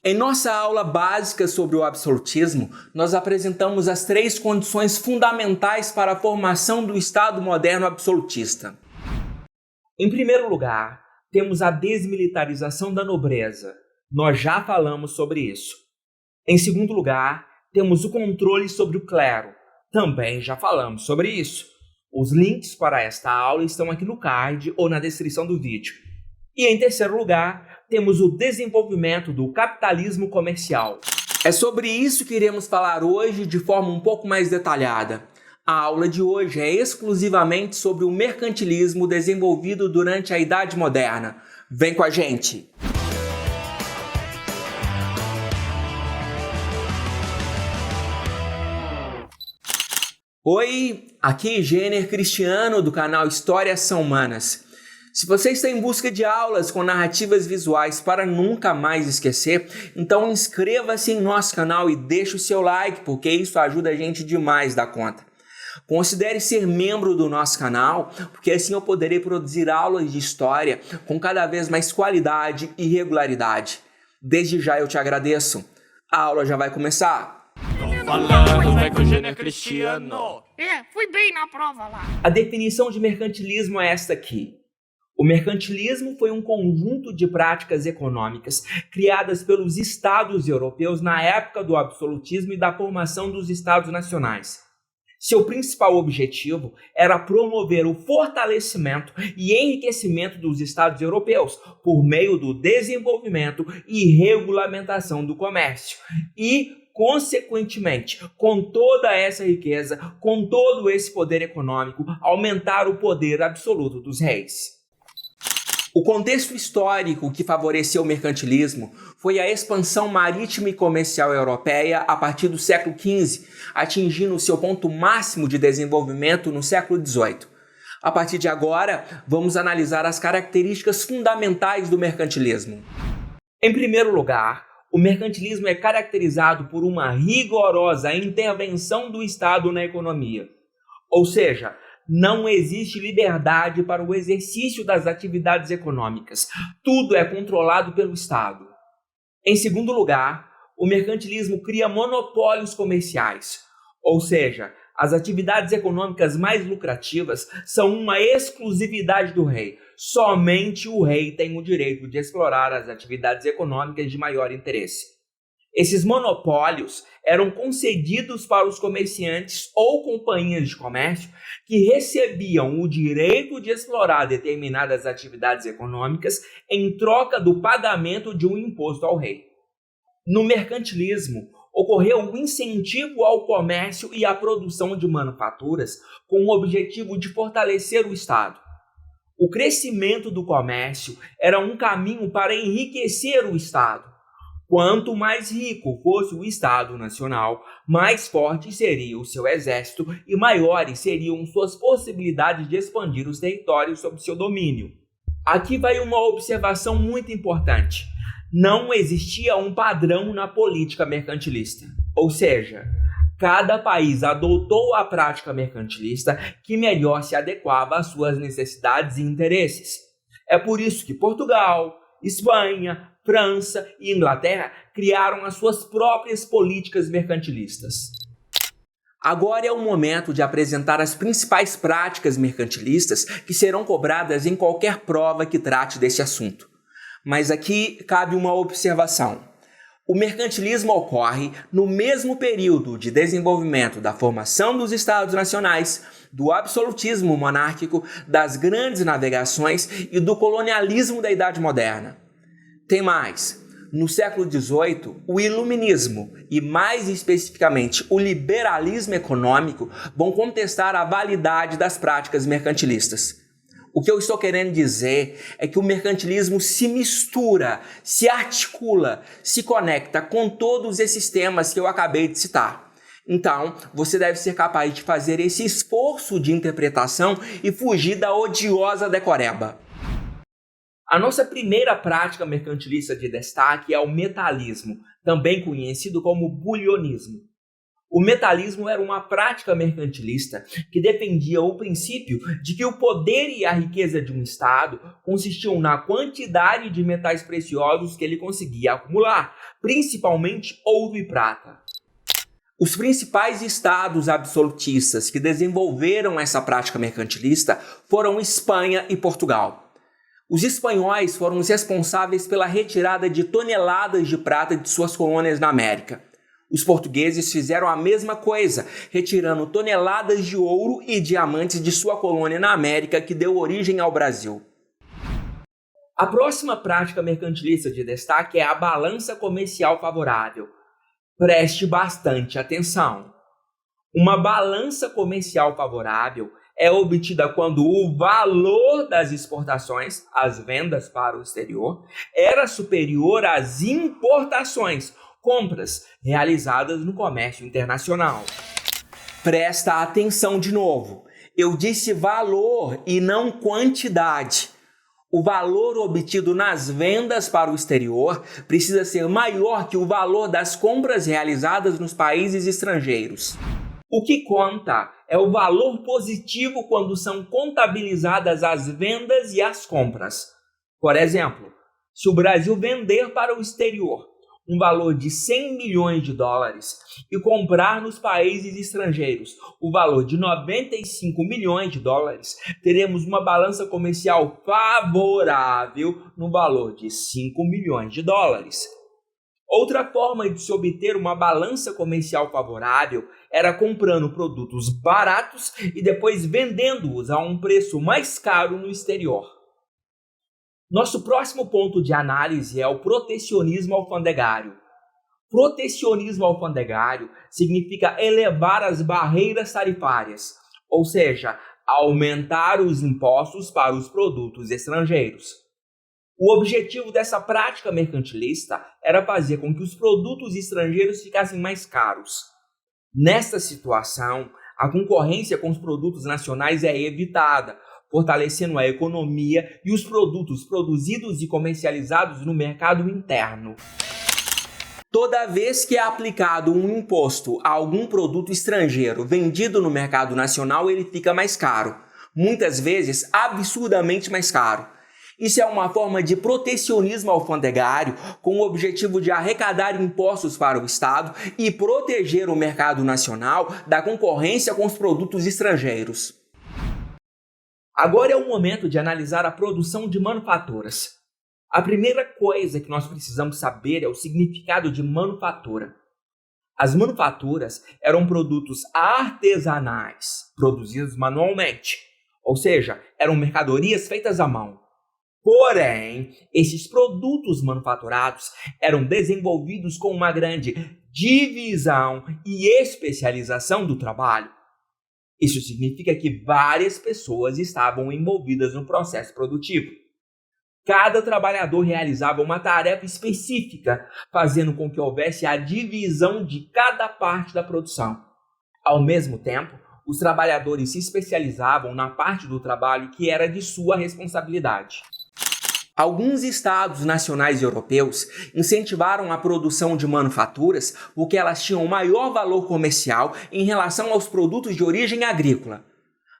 Em nossa aula básica sobre o absolutismo, nós apresentamos as 3 condições fundamentais para a formação do Estado moderno absolutista. Em primeiro lugar, temos a desmilitarização da nobreza. Nós já falamos sobre isso. Em segundo lugar, temos o controle sobre o clero. Também já falamos sobre isso. Os links para esta aula estão aqui no card ou na descrição do vídeo. E em terceiro lugar, temos o desenvolvimento do capitalismo comercial. É sobre isso que iremos falar hoje de forma um pouco mais detalhada. A aula de hoje é exclusivamente sobre o mercantilismo desenvolvido durante a Idade Moderna. Vem com a gente! Oi, aqui é Jenner Cristiano do canal Histórias São Humanas. Se você está em busca de aulas com narrativas visuais para nunca mais esquecer, então inscreva-se em nosso canal e deixe o seu like, porque isso ajuda a gente demais da conta. Considere ser membro do nosso canal, porque assim eu poderei produzir aulas de história com cada vez mais qualidade e regularidade. Desde já eu te agradeço. A aula já vai começar. Falando, vai com o Jenner Cristiano. Fui bem na prova lá. A definição de mercantilismo é esta aqui. O mercantilismo foi um conjunto de práticas econômicas criadas pelos estados europeus na época do absolutismo e da formação dos estados nacionais. Seu principal objetivo era promover o fortalecimento e enriquecimento dos estados europeus por meio do desenvolvimento e regulamentação do comércio e, consequentemente, com toda essa riqueza, com todo esse poder econômico, aumentar o poder absoluto dos reis. O contexto histórico que favoreceu o mercantilismo foi a expansão marítima e comercial europeia a partir do século XV, atingindo seu ponto máximo de desenvolvimento no século XVIII. A partir de agora, vamos analisar as características fundamentais do mercantilismo. Em primeiro lugar, o mercantilismo é caracterizado por uma rigorosa intervenção do Estado na economia. Ou seja, não existe liberdade para o exercício das atividades econômicas. Tudo é controlado pelo Estado. Em segundo lugar, o mercantilismo cria monopólios comerciais. Ou seja, as atividades econômicas mais lucrativas são uma exclusividade do rei. Somente o rei tem o direito de explorar as atividades econômicas de maior interesse. Esses monopólios eram concedidos para os comerciantes ou companhias de comércio que recebiam o direito de explorar determinadas atividades econômicas em troca do pagamento de um imposto ao rei. No mercantilismo, ocorreu o incentivo ao comércio e à produção de manufaturas com o objetivo de fortalecer o Estado. O crescimento do comércio era um caminho para enriquecer o Estado. Quanto mais rico fosse o Estado Nacional, mais forte seria o seu exército e maiores seriam suas possibilidades de expandir os territórios sob seu domínio. Aqui vai uma observação muito importante. Não existia um padrão na política mercantilista. Ou seja, cada país adotou a prática mercantilista que melhor se adequava às suas necessidades e interesses. É por isso que Portugal, Espanha, França e Inglaterra criaram as suas próprias políticas mercantilistas. Agora é o momento de apresentar as principais práticas mercantilistas que serão cobradas em qualquer prova que trate desse assunto. Mas aqui cabe uma observação. O mercantilismo ocorre no mesmo período de desenvolvimento da formação dos Estados Nacionais, do absolutismo monárquico, das grandes navegações e do colonialismo da Idade Moderna. Tem mais. No século XVIII, o iluminismo e, mais especificamente, o liberalismo econômico vão contestar a validade das práticas mercantilistas. O que eu estou querendo dizer é que o mercantilismo se mistura, se articula, se conecta com todos esses temas que eu acabei de citar. Então, você deve ser capaz de fazer esse esforço de interpretação e fugir da odiosa decoreba. A nossa primeira prática mercantilista de destaque é o metalismo, também conhecido como bulionismo. O metalismo era uma prática mercantilista que defendia o princípio de que o poder e a riqueza de um Estado consistiam na quantidade de metais preciosos que ele conseguia acumular, principalmente ouro e prata. Os principais estados absolutistas que desenvolveram essa prática mercantilista foram Espanha e Portugal. Os espanhóis foram os responsáveis pela retirada de toneladas de prata de suas colônias na América. Os portugueses fizeram a mesma coisa, retirando toneladas de ouro e diamantes de sua colônia na América, que deu origem ao Brasil. A próxima prática mercantilista de destaque é a balança comercial favorável. Preste bastante atenção. Uma balança comercial favorável é obtida quando o valor das exportações, as vendas para o exterior, era superior às importações, compras realizadas no comércio internacional. Presta atenção de novo. Eu disse valor e não quantidade. O valor obtido nas vendas para o exterior precisa ser maior que o valor das compras realizadas nos países estrangeiros. O que conta é o valor positivo quando são contabilizadas as vendas e as compras. Por exemplo, se o Brasil vender para o exterior um valor de 100 milhões de dólares e comprar nos países estrangeiros o valor de 95 milhões de dólares, teremos uma balança comercial favorável no valor de 5 milhões de dólares. Outra forma de se obter uma balança comercial favorável era comprando produtos baratos e depois vendendo-os a um preço mais caro no exterior. Nosso próximo ponto de análise é o protecionismo alfandegário. Protecionismo alfandegário significa elevar as barreiras tarifárias, ou seja, aumentar os impostos para os produtos estrangeiros. O objetivo dessa prática mercantilista era fazer com que os produtos estrangeiros ficassem mais caros. Nesta situação, a concorrência com os produtos nacionais é evitada, fortalecendo a economia e os produtos produzidos e comercializados no mercado interno. Toda vez que é aplicado um imposto a algum produto estrangeiro vendido no mercado nacional, ele fica mais caro. Muitas vezes, absurdamente mais caro. Isso é uma forma de protecionismo alfandegário com o objetivo de arrecadar impostos para o Estado e proteger o mercado nacional da concorrência com os produtos estrangeiros. Agora é o momento de analisar a produção de manufaturas. A primeira coisa que nós precisamos saber é o significado de manufatura. As manufaturas eram produtos artesanais, produzidos manualmente, ou seja, eram mercadorias feitas à mão. Porém, esses produtos manufaturados eram desenvolvidos com uma grande divisão e especialização do trabalho. Isso significa que várias pessoas estavam envolvidas no processo produtivo. Cada trabalhador realizava uma tarefa específica, fazendo com que houvesse a divisão de cada parte da produção. Ao mesmo tempo, os trabalhadores se especializavam na parte do trabalho que era de sua responsabilidade. Alguns estados nacionais europeus incentivaram a produção de manufaturas porque elas tinham maior valor comercial em relação aos produtos de origem agrícola.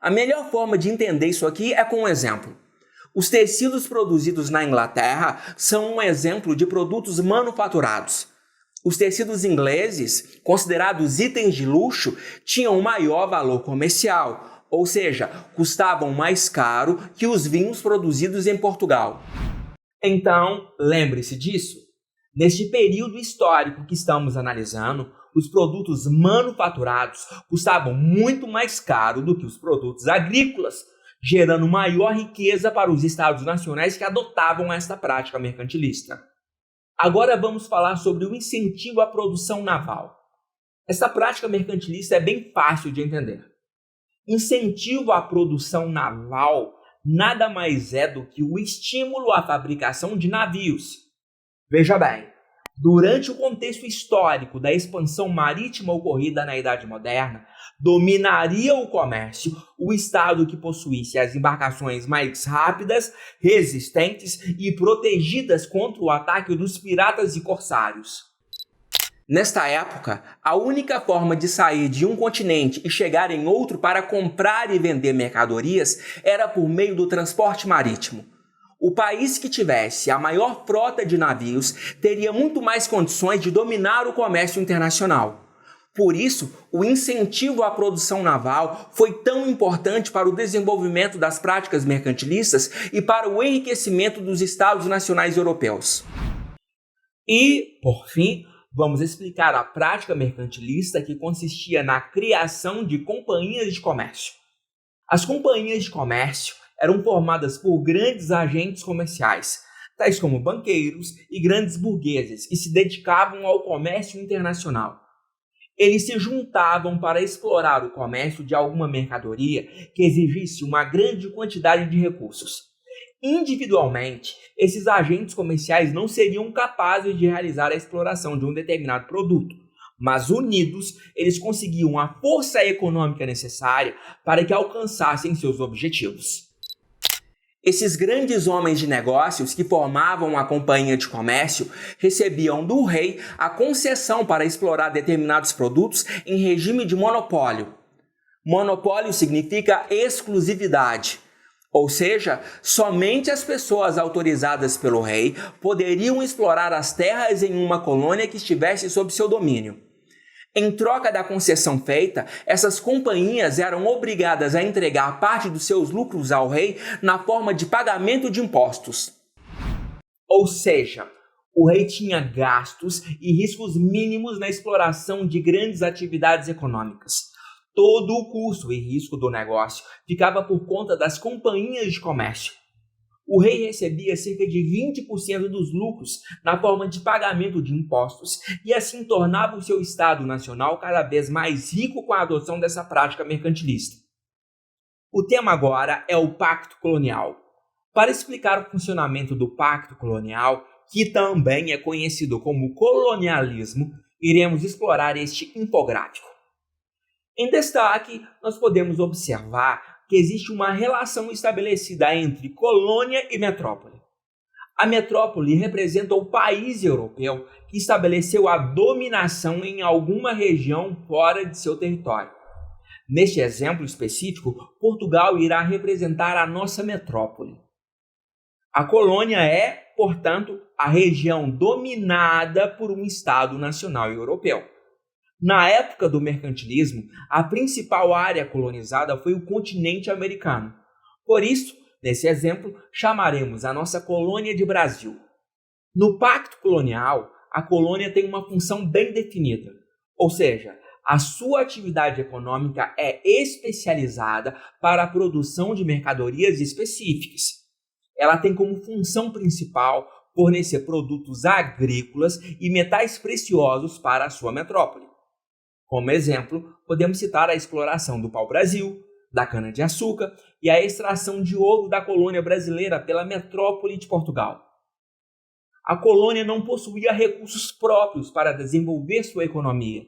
A melhor forma de entender isso aqui é com um exemplo. Os tecidos produzidos na Inglaterra são um exemplo de produtos manufaturados. Os tecidos ingleses, considerados itens de luxo, tinham maior valor comercial, ou seja, custavam mais caro que os vinhos produzidos em Portugal. Então, lembre-se disso. Neste período histórico que estamos analisando, os produtos manufaturados custavam muito mais caro do que os produtos agrícolas, gerando maior riqueza para os estados nacionais que adotavam esta prática mercantilista. Agora vamos falar sobre o incentivo à produção naval. Essa prática mercantilista é bem fácil de entender. Incentivo à produção naval nada mais é do que o estímulo à fabricação de navios. Veja bem, durante o contexto histórico da expansão marítima ocorrida na Idade Moderna, dominaria o comércio o estado que possuísse as embarcações mais rápidas, resistentes e protegidas contra o ataque dos piratas e corsários. Nesta época, a única forma de sair de um continente e chegar em outro para comprar e vender mercadorias era por meio do transporte marítimo. O país que tivesse a maior frota de navios teria muito mais condições de dominar o comércio internacional. Por isso, o incentivo à produção naval foi tão importante para o desenvolvimento das práticas mercantilistas e para o enriquecimento dos Estados nacionais europeus. E, por fim, vamos explicar a prática mercantilista que consistia na criação de companhias de comércio. As companhias de comércio eram formadas por grandes agentes comerciais, tais como banqueiros e grandes burgueses que se dedicavam ao comércio internacional. Eles se juntavam para explorar o comércio de alguma mercadoria que exigisse uma grande quantidade de recursos. Individualmente, esses agentes comerciais não seriam capazes de realizar a exploração de um determinado produto, mas unidos, eles conseguiam a força econômica necessária para que alcançassem seus objetivos. Esses grandes homens de negócios que formavam a companhia de comércio recebiam do rei a concessão para explorar determinados produtos em regime de monopólio. Monopólio significa exclusividade. Ou seja, somente as pessoas autorizadas pelo rei poderiam explorar as terras em uma colônia que estivesse sob seu domínio. Em troca da concessão feita, essas companhias eram obrigadas a entregar parte dos seus lucros ao rei na forma de pagamento de impostos. Ou seja, o rei tinha gastos e riscos mínimos na exploração de grandes atividades econômicas. Todo o custo e risco do negócio ficava por conta das companhias de comércio. O rei recebia cerca de 20% dos lucros na forma de pagamento de impostos e assim tornava o seu Estado nacional cada vez mais rico com a adoção dessa prática mercantilista. O tema agora é o Pacto Colonial. Para explicar o funcionamento do Pacto Colonial, que também é conhecido como colonialismo, iremos explorar este infográfico. Em destaque, nós podemos observar que existe uma relação estabelecida entre colônia e metrópole. A metrópole representa o país europeu que estabeleceu a dominação em alguma região fora de seu território. Neste exemplo específico, Portugal irá representar a nossa metrópole. A colônia é, portanto, a região dominada por um Estado nacional europeu. Na época do mercantilismo, a principal área colonizada foi o continente americano. Por isso, nesse exemplo, chamaremos a nossa colônia de Brasil. No Pacto Colonial, a colônia tem uma função bem definida, ou seja, a sua atividade econômica é especializada para a produção de mercadorias específicas. Ela tem como função principal fornecer produtos agrícolas e metais preciosos para a sua metrópole. Como exemplo, podemos citar a exploração do pau-brasil, da cana-de-açúcar e a extração de ouro da colônia brasileira pela metrópole de Portugal. A colônia não possuía recursos próprios para desenvolver sua economia.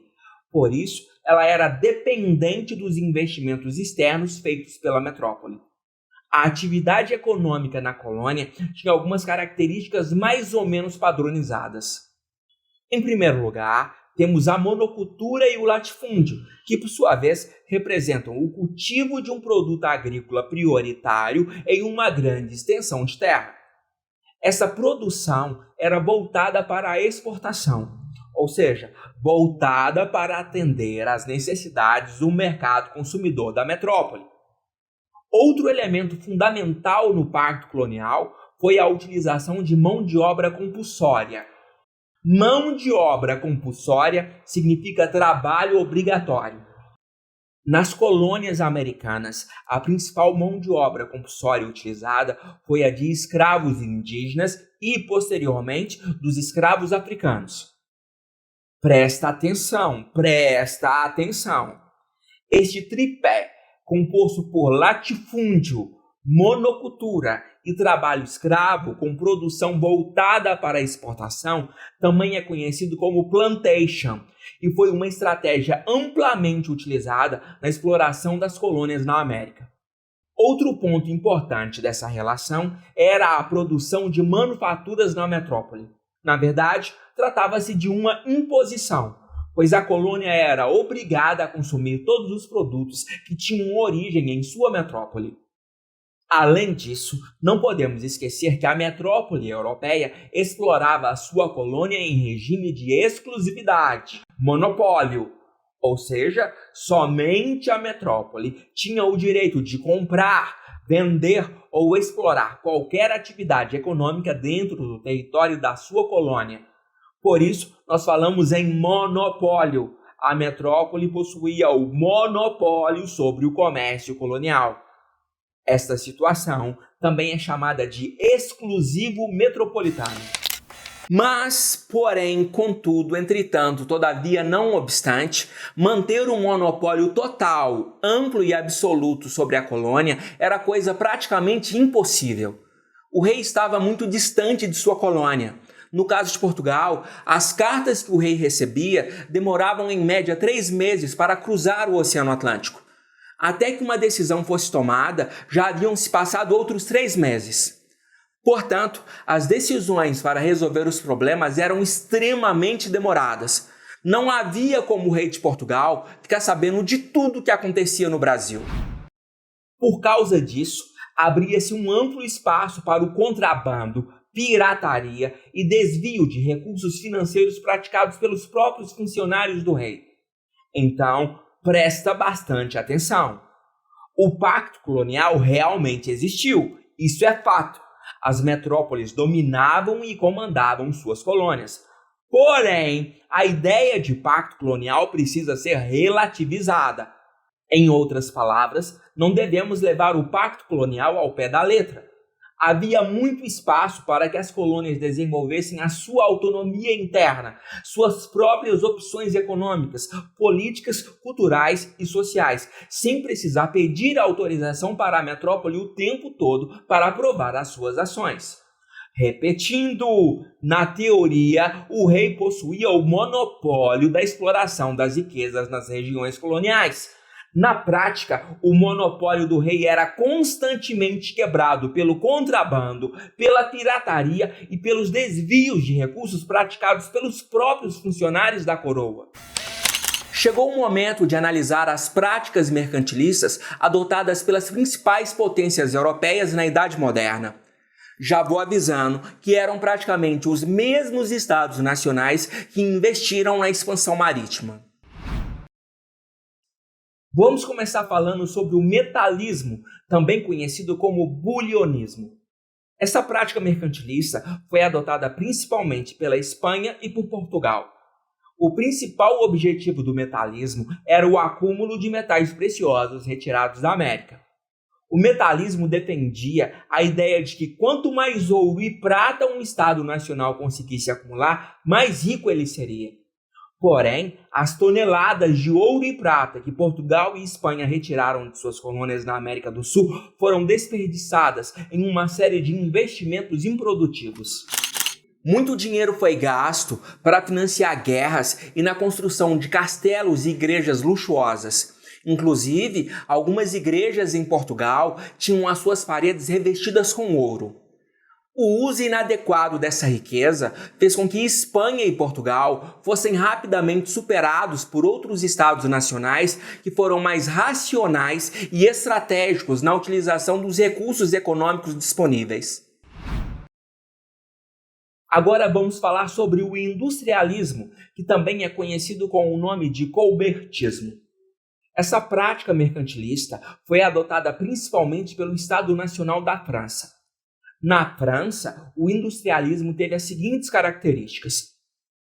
Por isso, ela era dependente dos investimentos externos feitos pela metrópole. A atividade econômica na colônia tinha algumas características mais ou menos padronizadas. Em primeiro lugar, temos a monocultura e o latifúndio, que por sua vez representam o cultivo de um produto agrícola prioritário em uma grande extensão de terra. Essa produção era voltada para a exportação, ou seja, voltada para atender às necessidades do mercado consumidor da metrópole. Outro elemento fundamental no Pacto Colonial foi a utilização de mão de obra compulsória. Mão de obra compulsória significa trabalho obrigatório. Nas colônias americanas, a principal mão de obra compulsória utilizada foi a de escravos indígenas e, posteriormente, dos escravos africanos. Presta atenção! Este tripé, composto por latifúndio, monocultura e trabalho escravo com produção voltada para a exportação, também é conhecido como plantation, e foi uma estratégia amplamente utilizada na exploração das colônias na América. Outro ponto importante dessa relação era a produção de manufaturas na metrópole. Na verdade, tratava-se de uma imposição, pois a colônia era obrigada a consumir todos os produtos que tinham origem em sua metrópole. Além disso, não podemos esquecer que a metrópole europeia explorava a sua colônia em regime de exclusividade, monopólio, ou seja, somente a metrópole tinha o direito de comprar, vender ou explorar qualquer atividade econômica dentro do território da sua colônia. Por isso, nós falamos em monopólio. A metrópole possuía o monopólio sobre o comércio colonial. Esta situação também é chamada de exclusivo metropolitano. Mas, porém, contudo, entretanto, todavia, não obstante, manter um monopólio total, amplo e absoluto sobre a colônia era coisa praticamente impossível. O rei estava muito distante de sua colônia. No caso de Portugal, as cartas que o rei recebia demoravam em média 3 meses para cruzar o Oceano Atlântico. Até que uma decisão fosse tomada, já haviam se passado outros 3 meses. Portanto, as decisões para resolver os problemas eram extremamente demoradas. Não havia como o rei de Portugal ficar sabendo de tudo o que acontecia no Brasil. Por causa disso, abria-se um amplo espaço para o contrabando, pirataria e desvio de recursos financeiros praticados pelos próprios funcionários do rei. Então, presta bastante atenção. O pacto colonial realmente existiu, isso é fato. As metrópoles dominavam e comandavam suas colônias. Porém, a ideia de pacto colonial precisa ser relativizada. Em outras palavras, não devemos levar o pacto colonial ao pé da letra. Havia muito espaço para que as colônias desenvolvessem a sua autonomia interna, suas próprias opções econômicas, políticas, culturais e sociais, sem precisar pedir autorização para a metrópole o tempo todo para aprovar as suas ações. Repetindo, na teoria, o rei possuía o monopólio da exploração das riquezas nas regiões coloniais. Na prática, o monopólio do rei era constantemente quebrado pelo contrabando, pela pirataria e pelos desvios de recursos praticados pelos próprios funcionários da coroa. Chegou o momento de analisar as práticas mercantilistas adotadas pelas principais potências europeias na Idade Moderna. Já vou avisando que eram praticamente os mesmos estados nacionais que investiram na expansão marítima. Vamos começar falando sobre o metalismo, também conhecido como bulionismo. Essa prática mercantilista foi adotada principalmente pela Espanha e por Portugal. O principal objetivo do metalismo era o acúmulo de metais preciosos retirados da América. O metalismo defendia a ideia de que quanto mais ouro e prata um Estado nacional conseguisse acumular, mais rico ele seria. Porém, as toneladas de ouro e prata que Portugal e Espanha retiraram de suas colônias na América do Sul foram desperdiçadas em uma série de investimentos improdutivos. Muito dinheiro foi gasto para financiar guerras e na construção de castelos e igrejas luxuosas. Inclusive, algumas igrejas em Portugal tinham as suas paredes revestidas com ouro. O uso inadequado dessa riqueza fez com que Espanha e Portugal fossem rapidamente superados por outros estados nacionais que foram mais racionais e estratégicos na utilização dos recursos econômicos disponíveis. Agora vamos falar sobre o industrialismo, que também é conhecido com o nome de colbertismo. Essa prática mercantilista foi adotada principalmente pelo Estado Nacional da França. Na França, o industrialismo teve as seguintes características.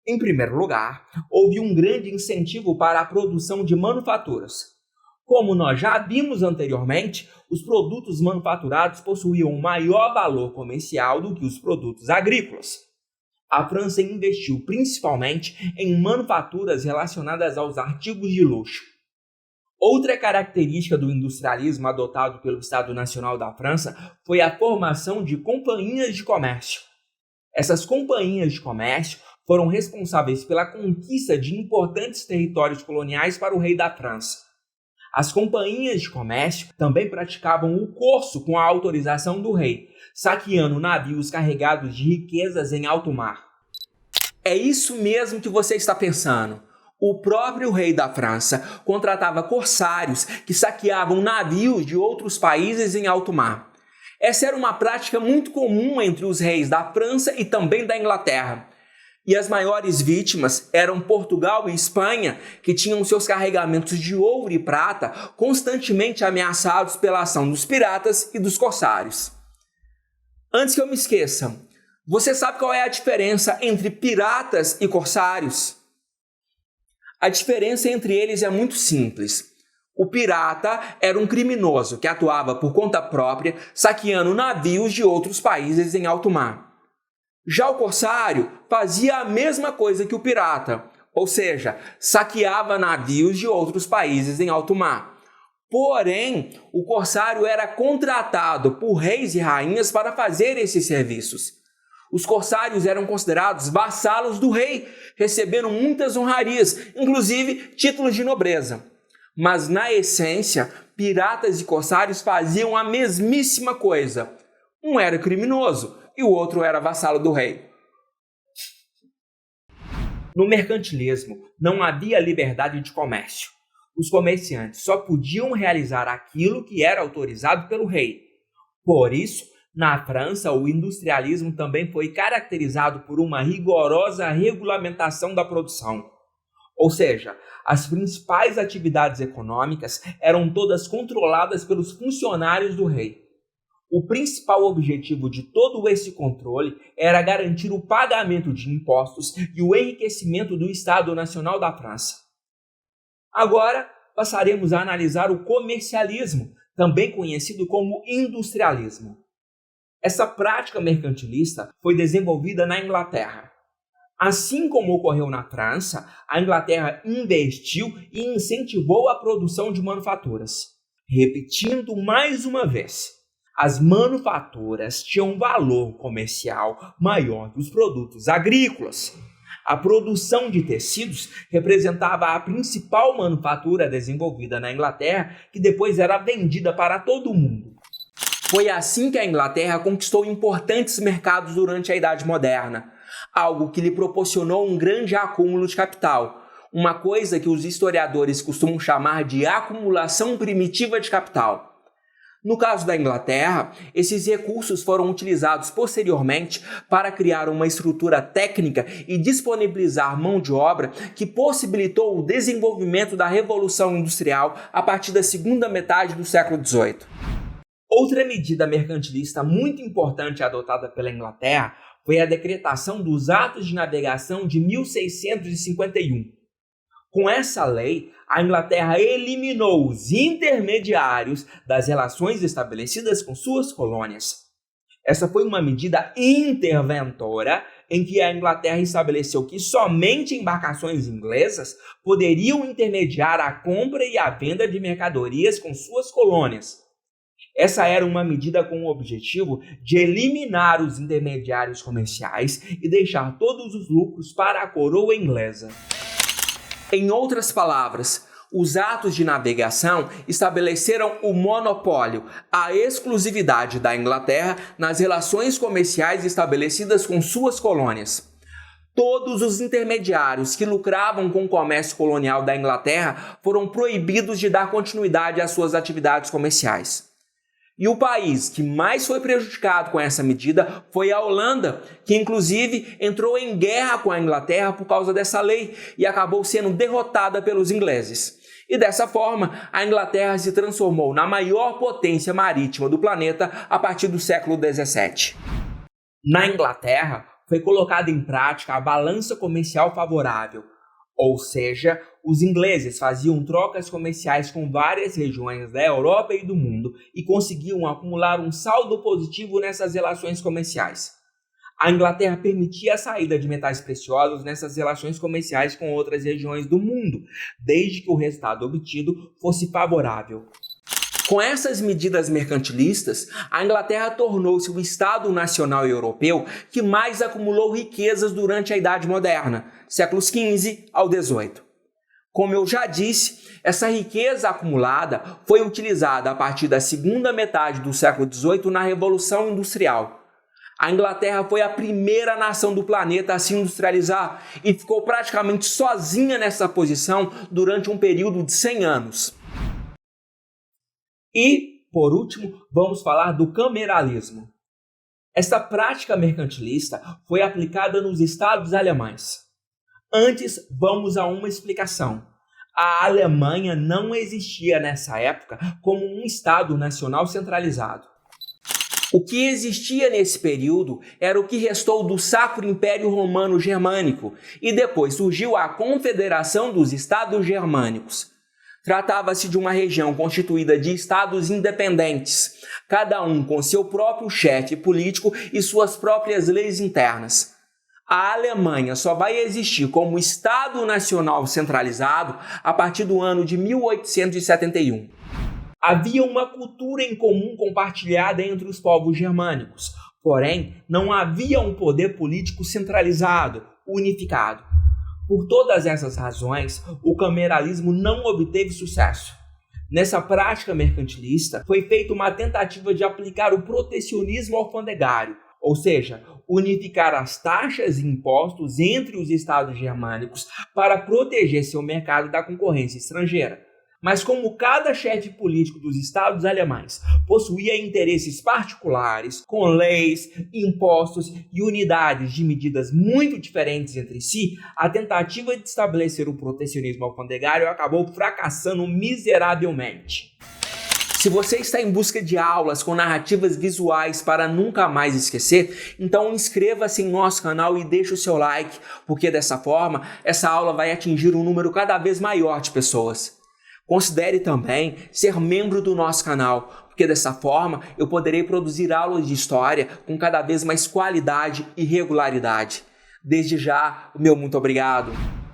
Em primeiro lugar, houve um grande incentivo para a produção de manufaturas. Como nós já vimos anteriormente, os produtos manufaturados possuíam um maior valor comercial do que os produtos agrícolas. A França investiu principalmente em manufaturas relacionadas aos artigos de luxo. Outra característica do industrialismo adotado pelo Estado Nacional da França foi a formação de companhias de comércio. Essas companhias de comércio foram responsáveis pela conquista de importantes territórios coloniais para o rei da França. As companhias de comércio também praticavam o corso com a autorização do rei, saqueando navios carregados de riquezas em alto mar. É isso mesmo que você está pensando. O próprio rei da França contratava corsários que saqueavam navios de outros países em alto mar. Essa era uma prática muito comum entre os reis da França e também da Inglaterra. E as maiores vítimas eram Portugal e Espanha, que tinham seus carregamentos de ouro e prata constantemente ameaçados pela ação dos piratas e dos corsários. Antes que eu me esqueça, você sabe qual é a diferença entre piratas e corsários? A diferença entre eles é muito simples. O pirata era um criminoso que atuava por conta própria, saqueando navios de outros países em alto mar. Já o corsário fazia a mesma coisa que o pirata, ou seja, saqueava navios de outros países em alto mar. Porém, o corsário era contratado por reis e rainhas para fazer esses serviços. Os corsários eram considerados vassalos do rei, recebendo muitas honrarias, inclusive títulos de nobreza. Mas, na essência, piratas e corsários faziam a mesmíssima coisa. Um era criminoso e o outro era vassalo do rei. No mercantilismo, não havia liberdade de comércio. Os comerciantes só podiam realizar aquilo que era autorizado pelo rei. Por isso, na França, o industrialismo também foi caracterizado por uma rigorosa regulamentação da produção. Ou seja, as principais atividades econômicas eram todas controladas pelos funcionários do rei. O principal objetivo de todo esse controle era garantir o pagamento de impostos e o enriquecimento do Estado Nacional da França. Agora, passaremos a analisar o comercialismo, também conhecido como industrialismo. Essa prática mercantilista foi desenvolvida na Inglaterra. Assim como ocorreu na França, a Inglaterra investiu e incentivou a produção de manufaturas. Repetindo mais uma vez, as manufaturas tinham um valor comercial maior que os produtos agrícolas. A produção de tecidos representava a principal manufatura desenvolvida na Inglaterra, que depois era vendida para todo o mundo. Foi assim que a Inglaterra conquistou importantes mercados durante a Idade Moderna, algo que lhe proporcionou um grande acúmulo de capital, uma coisa que os historiadores costumam chamar de acumulação primitiva de capital. No caso da Inglaterra, esses recursos foram utilizados posteriormente para criar uma estrutura técnica e disponibilizar mão de obra que possibilitou o desenvolvimento da Revolução Industrial a partir da segunda metade do século XVIII. Outra medida mercantilista muito importante adotada pela Inglaterra foi a decretação dos Atos de Navegação de 1651. Com essa lei, a Inglaterra eliminou os intermediários das relações estabelecidas com suas colônias. Essa foi uma medida interventora em que a Inglaterra estabeleceu que somente embarcações inglesas poderiam intermediar a compra e a venda de mercadorias com suas colônias. Essa era uma medida com o objetivo de eliminar os intermediários comerciais e deixar todos os lucros para a coroa inglesa. Em outras palavras, os atos de navegação estabeleceram o monopólio, a exclusividade da Inglaterra nas relações comerciais estabelecidas com suas colônias. Todos os intermediários que lucravam com o comércio colonial da Inglaterra foram proibidos de dar continuidade às suas atividades comerciais. E o país que mais foi prejudicado com essa medida foi a Holanda, que inclusive entrou em guerra com a Inglaterra por causa dessa lei e acabou sendo derrotada pelos ingleses. E dessa forma, a Inglaterra se transformou na maior potência marítima do planeta a partir do século XVII. Na Inglaterra, foi colocada em prática a balança comercial favorável, ou seja, os ingleses faziam trocas comerciais com várias regiões da Europa e do mundo e conseguiam acumular um saldo positivo nessas relações comerciais. A Inglaterra permitia a saída de metais preciosos nessas relações comerciais com outras regiões do mundo, desde que o resultado obtido fosse favorável. Com essas medidas mercantilistas, a Inglaterra tornou-se o Estado nacional europeu que mais acumulou riquezas durante a Idade Moderna, séculos XV ao XVIII. Como eu já disse, essa riqueza acumulada foi utilizada a partir da segunda metade do século XVIII na Revolução Industrial. A Inglaterra foi a primeira nação do planeta a se industrializar e ficou praticamente sozinha nessa posição durante um período de 100 anos. E, por último, vamos falar do cameralismo. Esta prática mercantilista foi aplicada nos estados alemães. Antes, vamos a uma explicação. A Alemanha não existia nessa época como um estado nacional centralizado. O que existia nesse período era o que restou do Sacro Império Romano Germânico e depois surgiu a Confederação dos Estados Germânicos. Tratava-se de uma região constituída de estados independentes, cada um com seu próprio chefe político e suas próprias leis internas. A Alemanha só vai existir como Estado Nacional centralizado a partir do ano de 1871. Havia uma cultura em comum compartilhada entre os povos germânicos, porém não havia um poder político centralizado, unificado. Por todas essas razões, o cameralismo não obteve sucesso. Nessa prática mercantilista, foi feita uma tentativa de aplicar o protecionismo alfandegário, ou seja, unificar as taxas e impostos entre os estados germânicos para proteger seu mercado da concorrência estrangeira. Mas como cada chefe político dos estados alemães possuía interesses particulares, com leis, impostos e unidades de medidas muito diferentes entre si, a tentativa de estabelecer o protecionismo alfandegário acabou fracassando miseravelmente. Se você está em busca de aulas com narrativas visuais para nunca mais esquecer, então inscreva-se em nosso canal e deixe o seu like, porque dessa forma, essa aula vai atingir um número cada vez maior de pessoas. Considere também ser membro do nosso canal, porque dessa forma eu poderei produzir aulas de história com cada vez mais qualidade e regularidade. Desde já, o meu muito obrigado.